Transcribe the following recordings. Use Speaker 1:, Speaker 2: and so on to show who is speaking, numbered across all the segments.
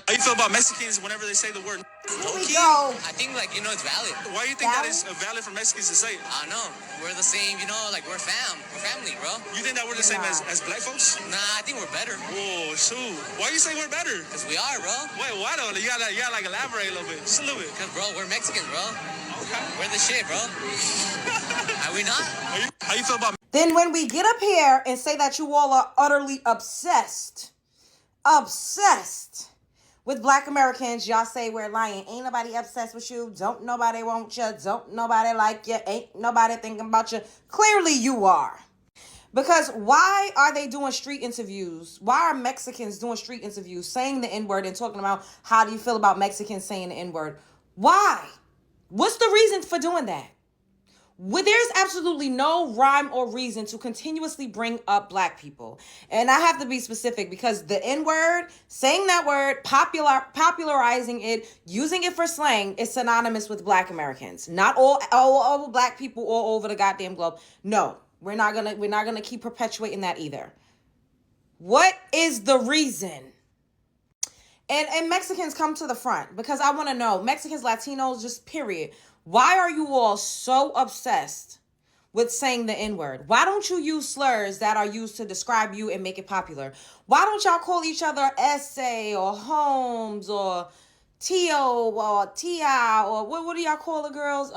Speaker 1: How you feel about Mexicans whenever they say the word?
Speaker 2: Here we go.
Speaker 3: I think, like, it's valid.
Speaker 1: Why do you think that is valid for Mexicans to say it?
Speaker 3: I don't know. We're the same, like, we're family, bro.
Speaker 1: You think that we're the same as black folks?
Speaker 3: Nah, I think we're better.
Speaker 1: Oh, shoot. Why you say we're better?
Speaker 3: Because we are, bro.
Speaker 1: Wait, why though? You gotta like elaborate a little bit. Just a little bit.
Speaker 3: Because, bro, we're Mexicans, bro.
Speaker 1: Okay.
Speaker 3: We're the shit, bro. Are we not?
Speaker 1: How you feel about?
Speaker 2: Then when we get up here and say that you all are utterly obsessed with black Americans, y'all say we're lying. Ain't nobody obsessed with you. Don't nobody want you. Don't nobody like you. Ain't nobody thinking about you. Clearly you are. Because why are they doing street interviews? Why are Mexicans doing street interviews, saying the N-word and talking about how do you feel about Mexicans saying the N-word? Why? What's the reason for doing that? There's absolutely no rhyme or reason to continuously bring up black people. And I have to be specific because the N-word, saying that word, popularizing it, using it for slang is synonymous with black Americans. Not all black people all over the goddamn globe. No, we're not gonna keep perpetuating that either. What is the reason? And Mexicans come to the front because I want to know, Mexicans, Latinos, just period. Why are you all so obsessed with saying the N-word? Why don't you use slurs that are used to describe you and make it popular? Why don't y'all call each other essay or Holmes or Tio or Tia or what do y'all call the girls?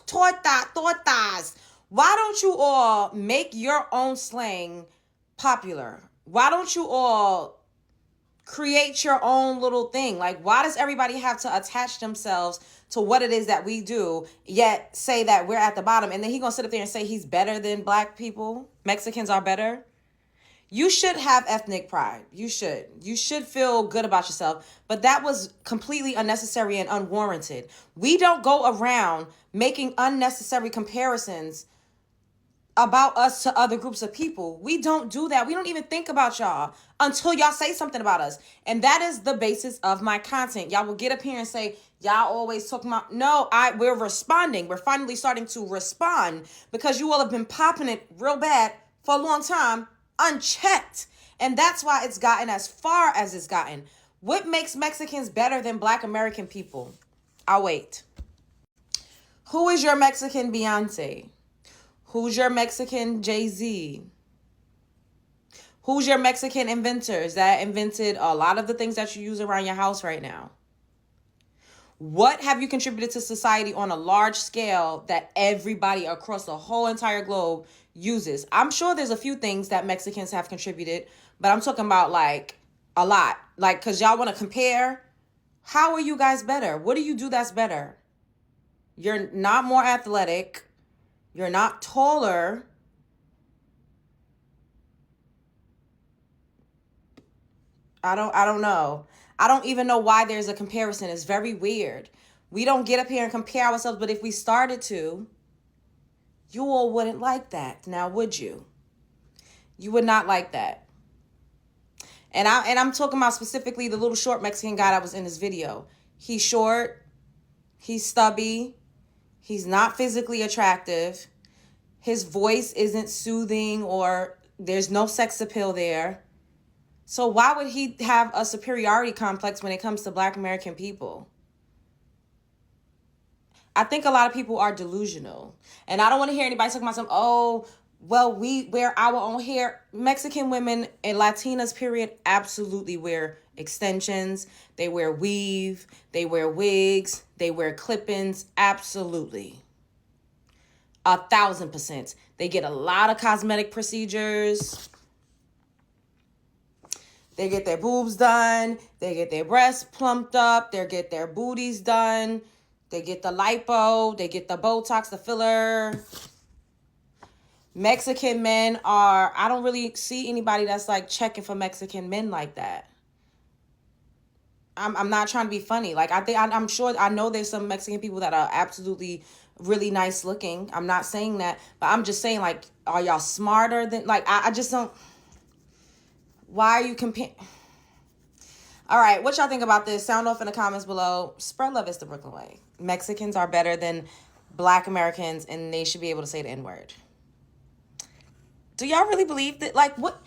Speaker 2: Tortas. Why don't you all make your own slang popular? Why don't you all create your own little thing? Like, why does everybody have to attach themselves to what it is that we do, yet say that we're at the bottom? And then he gonna sit up there and say he's better than black people. Mexicans are better. You should have ethnic pride. You should feel good about yourself. But that was completely unnecessary and unwarranted. We don't go around making unnecessary comparisons about us to other groups of people. We don't do that. We don't even think about y'all until y'all say something about us. And that is the basis of my content. Y'all will get up here and say, y'all always talking about, no, we're responding. We're finally starting to respond because you all have been popping it real bad for a long time, unchecked. And that's why it's gotten as far as it's gotten. What makes Mexicans better than black American people? I'll wait. Who is your Mexican Beyonce? Who's your Mexican Jay-Z? Who's your Mexican inventors that invented a lot of the things that you use around your house right now? What have you contributed to society on a large scale that everybody across the whole entire globe uses? I'm sure there's a few things that Mexicans have contributed, but I'm talking about like a lot. Like, because y'all want to compare. How are you guys better? What do you do that's better? You're not more athletic. You're not taller. I don't know. I don't even know why there's a comparison. It's very weird. We don't get up here and compare ourselves, but if we started to, you all wouldn't like that. Now, would you? You would not like that. And I'm talking about specifically the little short Mexican guy that was in this video. He's short. He's stubby. He's not physically attractive. His voice isn't soothing or there's no sex appeal there. So why would he have a superiority complex when it comes to black American people? I think a lot of people are delusional. And I don't want to hear anybody talking about some, oh, well, we wear our own hair. Mexican women and Latinas, period, absolutely wear extensions. They wear weave. They wear wigs. They wear clip-ins. Absolutely. 1,000%. They get a lot of cosmetic procedures. They get their boobs done. They get their breasts plumped up. They get their booties done. They get the lipo. They get the Botox, the filler. Mexican men I don't really see anybody that's like checking for Mexican men like that. I'm not trying to be funny. Like, I'm sure, I know there's some Mexican people that are absolutely really nice looking. I'm not saying that, but I'm just saying, like, are y'all smarter than, like, I just don't, why are you comparing? All right, what y'all think about this? Sound off in the comments below. Spread love is the Brooklyn way. Mexicans are better than black Americans, and they should be able to say the N-word. Do y'all really believe that? Like, what?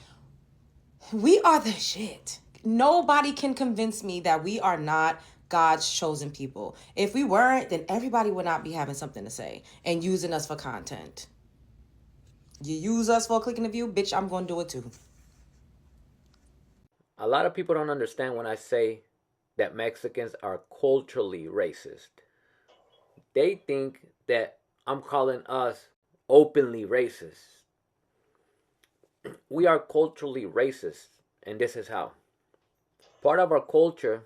Speaker 2: We are the shit. Nobody can convince me that we are not God's chosen people. If we weren't, then everybody would not be having something to say and using us for content. You use us for a click in the view, bitch, I'm going to do it too.
Speaker 4: A lot of people don't understand when I say that Mexicans are culturally racist. They think that I'm calling us openly racist. We are culturally racist, and this is how. Part of our culture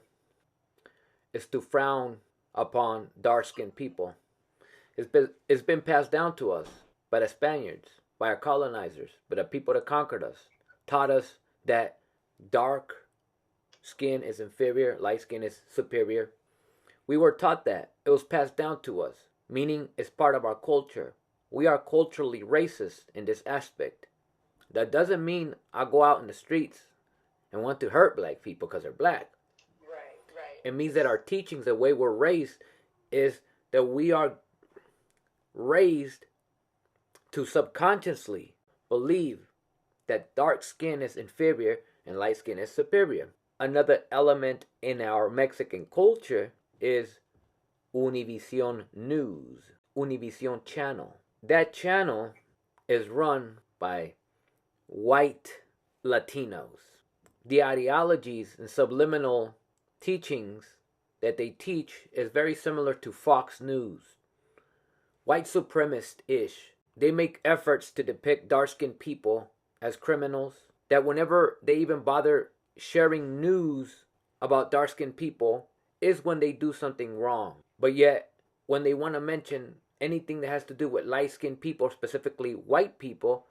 Speaker 4: is to frown upon dark-skinned people. It's been passed down to us by the Spaniards, by our colonizers, by the people that conquered us, taught us that dark skin is inferior, light skin is superior. We were taught that. It was passed down to us, meaning it's part of our culture. We are culturally racist in this aspect. That doesn't mean I go out in the streets and want to hurt black people because they're black. Right. It means that our teachings, the way we're raised, is that we are raised to subconsciously believe that dark skin is inferior and light skin is superior. Another element in our Mexican culture is Univision News, Univision Channel. That channel is run by white Latinos. The ideologies and subliminal teachings that they teach is very similar to Fox News. White supremacist-ish. They make efforts to depict dark-skinned people as criminals, that whenever they even bother sharing news about dark-skinned people is when they do something wrong. But yet, when they want to mention anything that has to do with light-skinned people, specifically white people,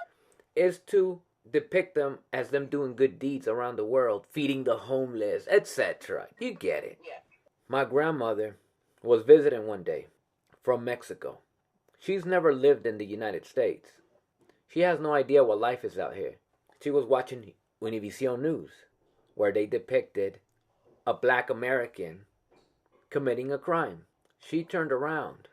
Speaker 4: is to depict them as them doing good deeds around the world, feeding the homeless, etc. You get it. Yeah. My grandmother was visiting one day from Mexico. She's never lived in the United States. She has no idea what life is out here. She was watching Univision News, where they depicted a black American committing a crime. She turned around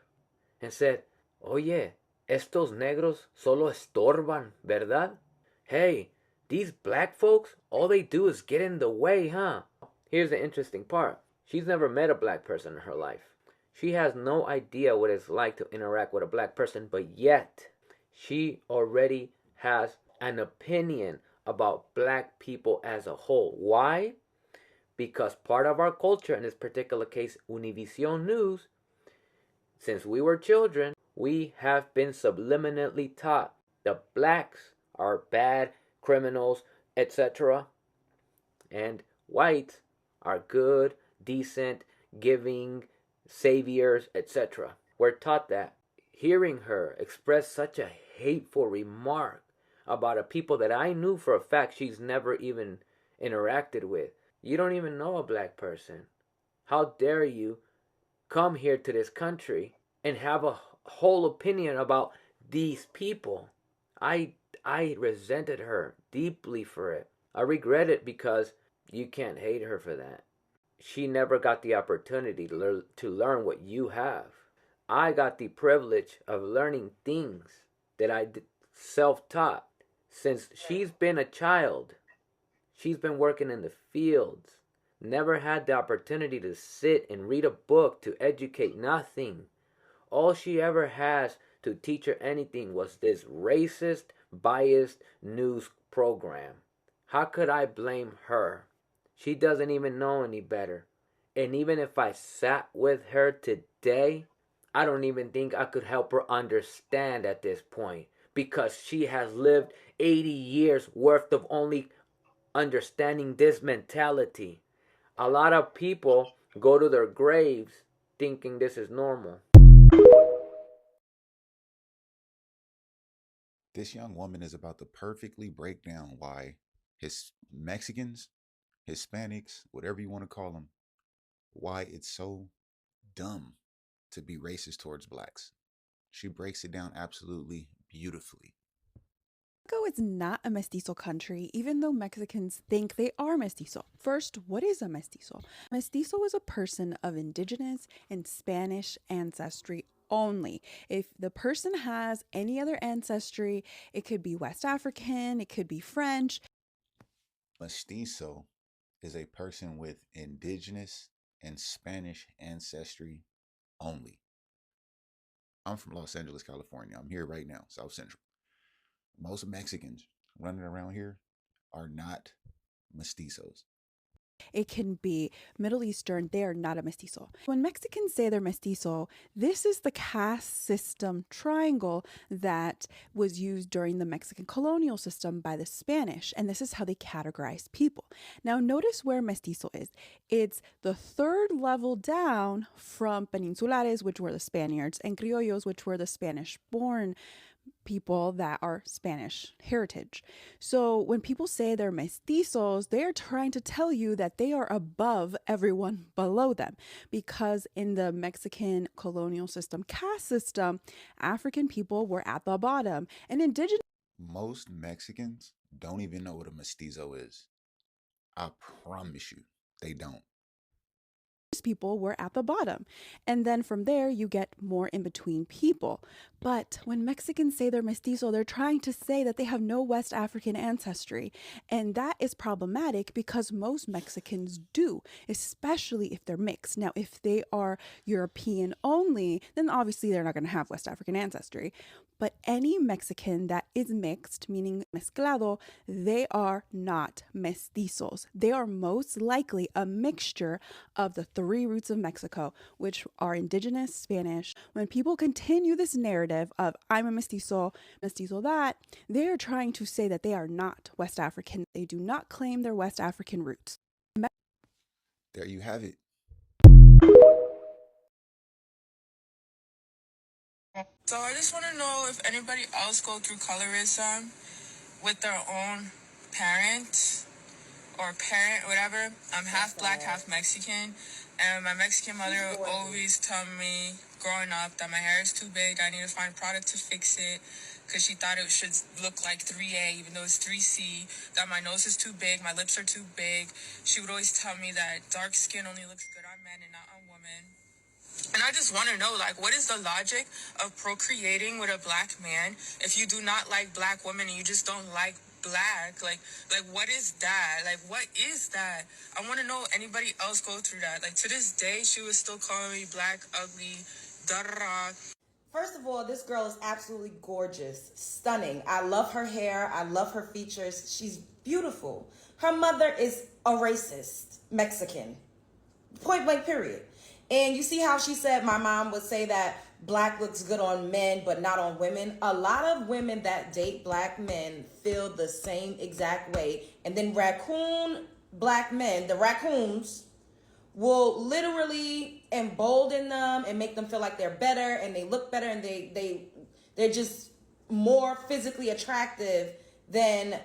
Speaker 4: and said, Oye, estos negros solo estorban, ¿verdad? Hey, these black folks, all they do is get in the way, huh? Here's the interesting part. She's never met a black person in her life. She has no idea what it's like to interact with a black person, but yet she already has an opinion about black people as a whole. Why? Because part of our culture, in this particular case, Univision News, since we were children, we have been subliminally taught the blacks are bad, criminals, etc. And whites are good, decent, giving, saviors, etc. We're taught that. Hearing her express such a hateful remark about a people that I knew for a fact she's never even interacted with. You don't even know a black person. How dare you come here to this country and have a whole opinion about these people? I resented her deeply for it. I regret it because you can't hate her for that. She never got the opportunity to learn what you have. I got the privilege of learning things that I self-taught. Since she's been a child, she's been working in the fields, never had the opportunity to sit and read a book to educate, nothing. All she ever has to teach her anything was this racist, biased news program. How could I blame her? She doesn't even know any better. And even if I sat with her today, I don't even think I could help her understand at this point, because she has lived 80 years worth of only understanding this mentality. A lot of people go to their graves thinking this is normal.
Speaker 5: This young woman is about to perfectly break down why Mexicans, Hispanics, whatever you want to call them, why it's so dumb to be racist towards blacks. She breaks it down absolutely beautifully.
Speaker 6: Mexico is not a mestizo country, even though Mexicans think they are mestizo. First, what is a mestizo? Mestizo is a person of indigenous and Spanish ancestry only. If the person has any other ancestry, it could be West African, it could be French.
Speaker 5: Mestizo is a person with indigenous and Spanish ancestry only. I'm from Los Angeles, California. I'm here right now, South Central. Most Mexicans running around here are not mestizos.
Speaker 6: It can be Middle Eastern, they are not a mestizo. When Mexicans say they're mestizo, this is the caste system triangle that was used during the Mexican colonial system by the Spanish, and this is how they categorize people. Now, notice where mestizo is. It's the third level down from peninsulares, which were the Spaniards, and criollos, which were the Spanish-born people that are Spanish heritage. So when people say they're mestizos, they're trying to tell you that they are above everyone below them, because in the Mexican colonial system, caste system, African people were at the bottom and indigenous
Speaker 5: Most Mexicans don't even know what a mestizo is. I promise you, they don't.
Speaker 6: people were at the bottom. And then from there, you get more in between people. But when Mexicans say they're mestizo, they're trying to say that they have no West African ancestry. And that is problematic because most Mexicans do, especially if they're mixed. Now, if they are European only, then obviously they're not going to have West African ancestry. But any Mexican that is mixed, meaning mezclado, they are not mestizos. They are most likely a mixture of the three roots of Mexico, which are indigenous, Spanish. When people continue this narrative of I'm a mestizo, mestizo that, they are trying to say that they are not West African. They do not claim their West African roots.
Speaker 5: There you have it.
Speaker 7: So I just want to know if anybody else go through colorism with their own parents or parent, whatever. I'm half black, half Mexican, and my Mexican mother would always tell me growing up that my hair is too big. I need to find a product to fix it because she thought it should look like 3A, even though it's 3C. That my nose is too big, my lips are too big. She would always tell me that dark skin only looks good on men and not on women. And I just want to know, like, what is the logic of procreating with a black man if you do not like black women and you just don't like black? Like, what is that? Like, what is that? I want to know anybody else go through that. Like, to this day, she was still calling me black, ugly, da-da-da.
Speaker 2: First of all, this girl is absolutely gorgeous, stunning. I love her hair. I love her features. She's beautiful. Her mother is a racist Mexican. Point blank, period. And you see how she said my mom would say that black looks good on men but not on women. A lot of women that date black men feel the same exact way. And then raccoon black men, the raccoons, will literally embolden them and make them feel like they're better and they look better and they're just more physically attractive than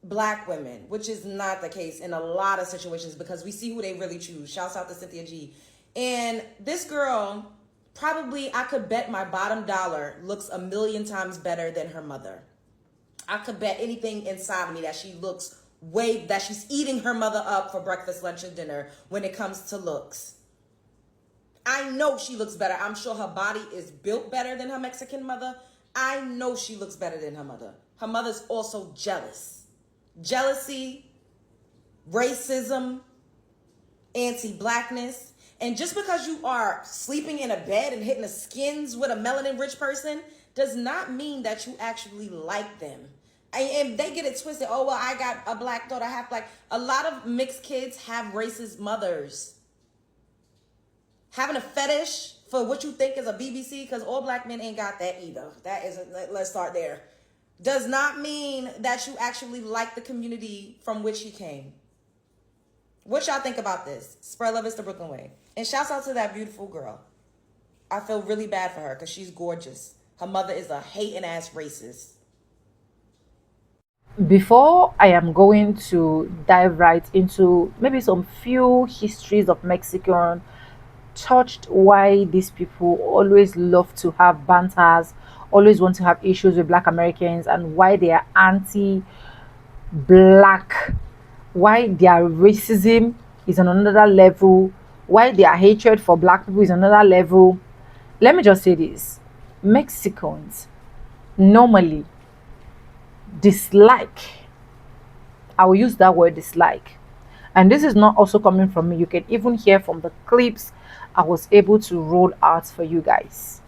Speaker 2: black women, which is not the case in a lot of situations because we see who they really choose. Shouts out to Cynthia G. And this girl, probably, I could bet my bottom dollar, looks a million times better than her mother. I could bet anything inside of me that she looks that she's eating her mother up for breakfast, lunch, and dinner when it comes to looks. I know she looks better. I'm sure her body is built better than her Mexican mother. I know she looks better than her mother. Her mother's also jealous. Jealousy, racism, anti-blackness. And just because you are sleeping in a bed and hitting the skins with a melanin-rich person does not mean that you actually like them. And they get it twisted. Oh, well, I got a black daughter, half black. A lot of mixed kids have racist mothers. Having a fetish for what you think is a BBC, because all black men ain't got that either. Let's start there. Does not mean that you actually like the community from which he came. What y'all think about this? Spread love is the Brooklyn way. And shouts out to that beautiful girl. I feel really bad for her because she's gorgeous. Her mother is a hating ass racist.
Speaker 8: Before I am going to dive right into maybe some few histories of Mexican, touched why these people always love to have banters, always want to have issues with black Americans, and why they are anti-black, why their racism is on another level, why their hatred for black people is on another level. Let me just say this: Mexicans normally dislike, I will use that word dislike, And this is not also coming from me. You can even hear from the clips I was able to roll out for you guys.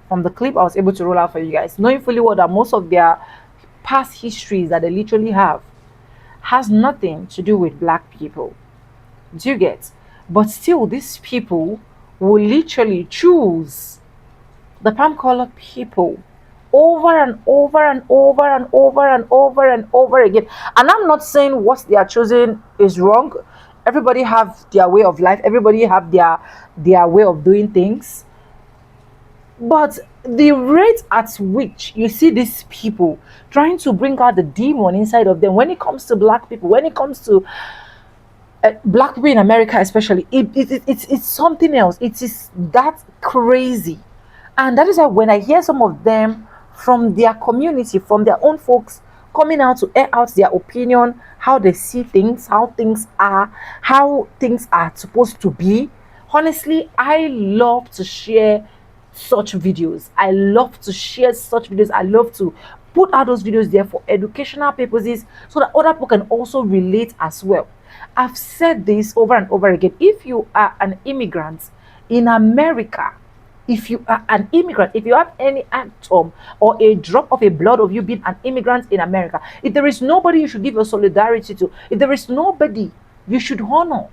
Speaker 8: From the clip I was able to roll out for you guys, knowing fully well that most of their past histories that they literally have has nothing to do with black people. Do you get? But still, these people will literally choose the palm color people over and over and over and over and over and over again. And I'm not saying what they are choosing is wrong. Everybody have their way of life. Everybody have their way of doing things. But the rate at which you see these people trying to bring out the demon inside of them when it comes to black people, when it comes to black people in America, especially, it's something else. It is that crazy. And that is why when I hear some of them from their community, from their own folks, coming out to air out their opinion, how they see things, how things are supposed to be. Honestly, I love to share such videos. I love to share such videos. I love to put out those videos there for educational purposes so that other people can also relate as well. I've said this over and over again. If you are an immigrant in America, if you are an immigrant, if you have any atom or a drop of a blood of you being an immigrant in America, if there is nobody you should give your solidarity to, if there is nobody you should honor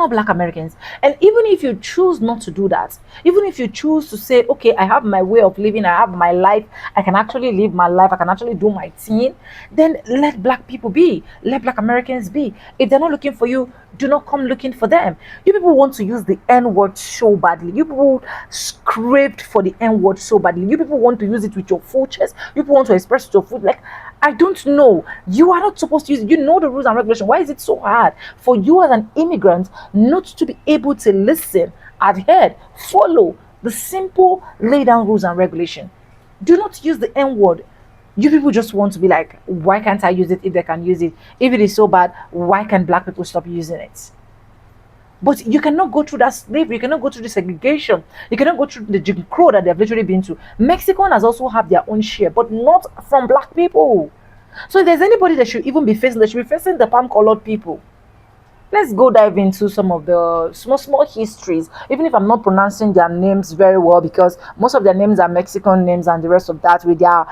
Speaker 8: black Americans. And even if you choose not to do that, even if you choose to say, okay, I have my way of living, I have my life, I can actually live my life, I can actually do my thing, then let black people be, let black Americans be. If they're not looking for you, do not come looking for them. You people want to use the N-word so badly. You people scraped for the N-word so badly. You people want to use it with your full chest. You people want to express it with your full, like, I don't know. You are not supposed to use it. You know the rules and regulations. Why is it so hard for you as an immigrant not to be able to listen, adhere, follow the simple lay down rules and regulation? Do not use the N word. You people just want to be like, why can't I use it if they can use it? If it is so bad, why can black people stop using it? But you cannot go through that slavery. You cannot go through the segregation. You cannot go through the Jim Crow that they've literally been to. Mexicans also have their own share, but not from black people. So if there's anybody that should even be facing, they should be facing the palm colored people. Let's go dive into some of the small histories, even if I'm not pronouncing their names very well, because most of their names are Mexican names and the rest of that with their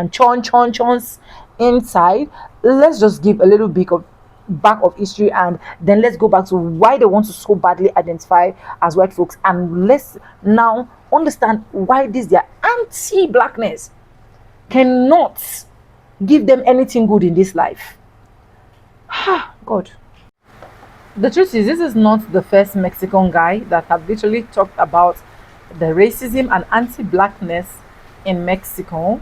Speaker 8: chons inside. Let's just give a little bit of back of history, and then let's go back to why they want to so badly identify as white folks, and let's now understand why this their anti-blackness cannot give them anything good in this life. God. The truth is, this is not the first Mexican guy that have literally talked about the racism and anti-blackness in Mexico,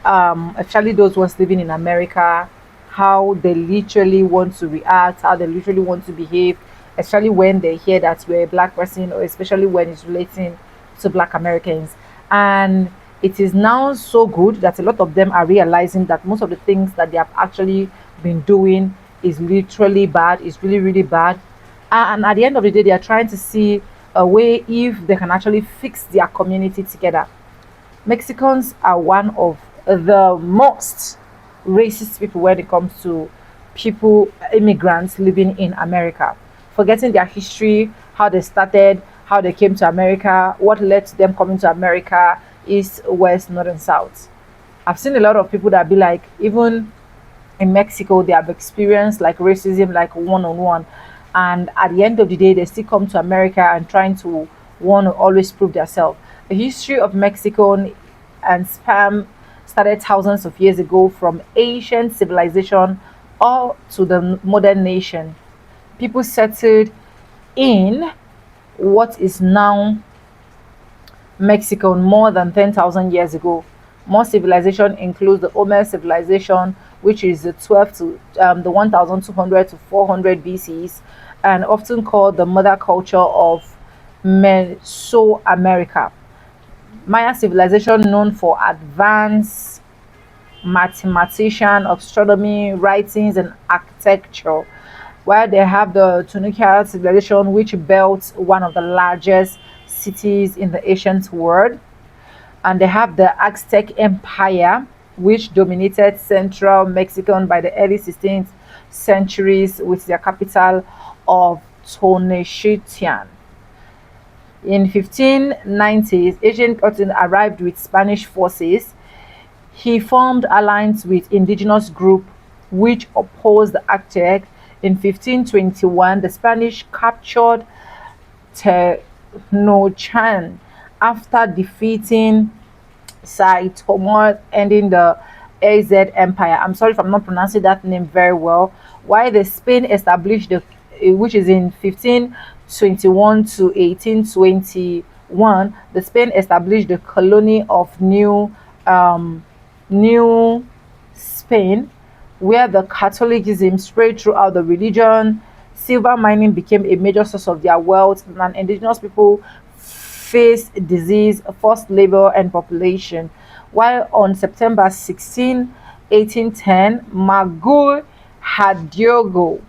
Speaker 8: especially those ones living in America, how they literally want to react, how they literally want to behave, especially when they hear that you're a black person, or especially when it's relating to black Americans. And it is now so good that a lot of them are realizing that most of the things that they have actually been doing is literally bad, is really, really bad. And at the end of the day, they are trying to see a way if they can actually fix their community together. Mexicans are one of the most racist people when it comes to people, immigrants living in America. Forgetting their history, how they started, how they came to America, what led to them coming to America, east, west, north, and south. I've seen a lot of people that be like, even in Mexico, they have experienced like racism, like one-on-one, and at the end of the day, they still come to America and trying to want to always prove themselves. The history of Mexico and spam started thousands of years ago, from ancient civilization all to the modern nation. People settled in what is now Mexico more than 10,000 years ago. More civilization includes the Omer civilization, which is the 1200 to 400 BCs, and often called the mother culture of Mesoamerica. Maya civilization, known for advanced mathematician, astronomy, writings, and architecture, while they have the Toluca civilization, which built one of the largest cities in the ancient world. And they have the Aztec Empire, which dominated central Mexico by the early 16th centuries with their capital of Tenochtitlan. In 1590s, Asian Cotton arrived with Spanish forces. He formed alliance with indigenous group which opposed the Aztec. In 1521, the Spanish captured Tenochtitlan after defeating Tomor, ending the AZ Empire. I'm sorry if I'm not pronouncing that name very well. While the Spain established the, which is in 1521 to 1821, the Spain established the colony of New Spain, where the Catholicism spread throughout the region. Silver mining became a major source of their wealth, and indigenous people faced disease, forced labor, and population. While on September 16, 1810, Magur Hidalgo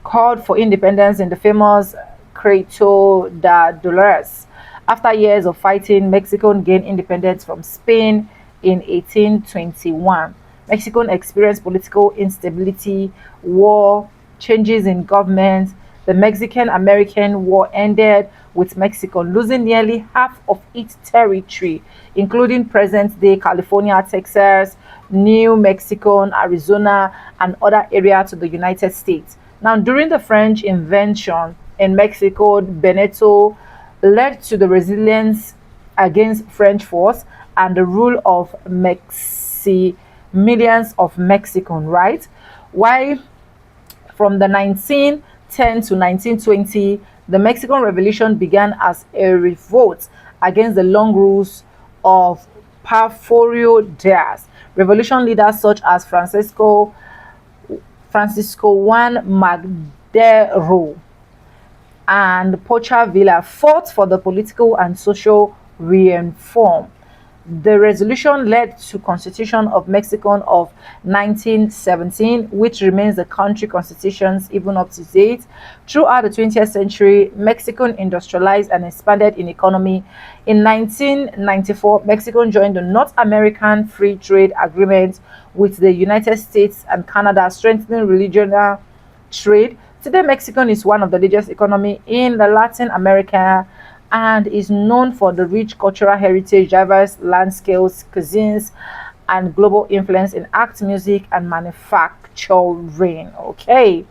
Speaker 8: called for independence in the famous Grito de Dolores. After years of fighting, Mexico gained independence from Spain in 1821. Mexico experienced political instability, war, changes in government. The Mexican-American War ended with Mexico losing nearly half of its territory, including present-day California, Texas, New Mexico, Arizona, and other areas to the United States. Now, during the French invasion in Mexico, Benito led to the resilience against French force and the rule of millions of Mexicans, right? Why from the 1910 to 1920, the Mexican Revolution began as a revolt against the long rules of Porfirio Diaz. Revolution leaders such as Francisco Juan Madero and Pocha Villa fought for the political and social reform. The resolution led to Constitution of Mexico of 1917, which remains the country constitutions even up to date. Throughout the 20th century, Mexico industrialized and expanded in economy. In 1994, Mexico joined the North American Free Trade Agreement with the United States and Canada, strengthening regional trade. Today, Mexico is one of the largest economies in Latin America and is known for the rich cultural heritage, diverse landscapes, cuisines, and global influence in art, music, and manufacturing. Okay.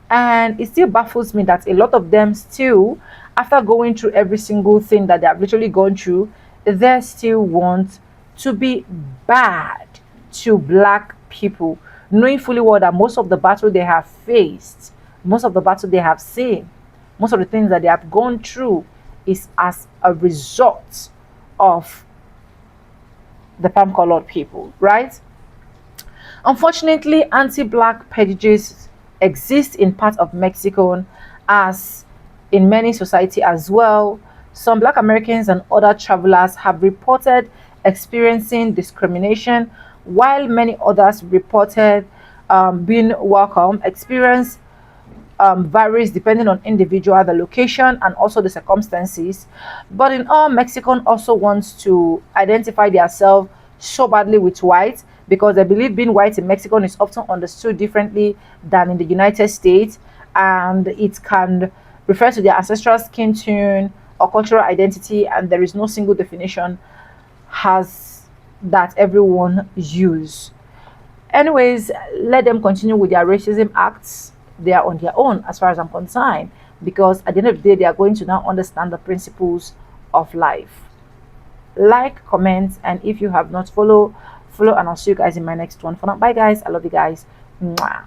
Speaker 8: And it still baffles me that a lot of them still, after going through every single thing that they have literally gone through, they still want to be bad to black people, knowing fully well that most of the battle they have faced, most of the battle they have seen, most of the things that they have gone through is as a result of the palm colored people, right? Unfortunately, anti-black prejudice exists in part of Mexico as in many society as well. Some black Americans and other travelers have reported experiencing discrimination, while many others reported being welcome. Experience varies depending on individual, the location, and also the circumstances. But in all, Mexican also wants to identify themselves so badly with white because they believe being white in Mexico is often understood differently than in the United States, and it can refer to their ancestral skin tone or cultural identity, and there is no single definition has that everyone use. Anyways, let them continue with their racism acts. They are on their own as far as I'm concerned, because at the end of the day they are going to now understand the principles of life. Like, comment, and if you have not follow, and I'll see you guys in my next one. For now, bye guys, I love you guys. Mwah.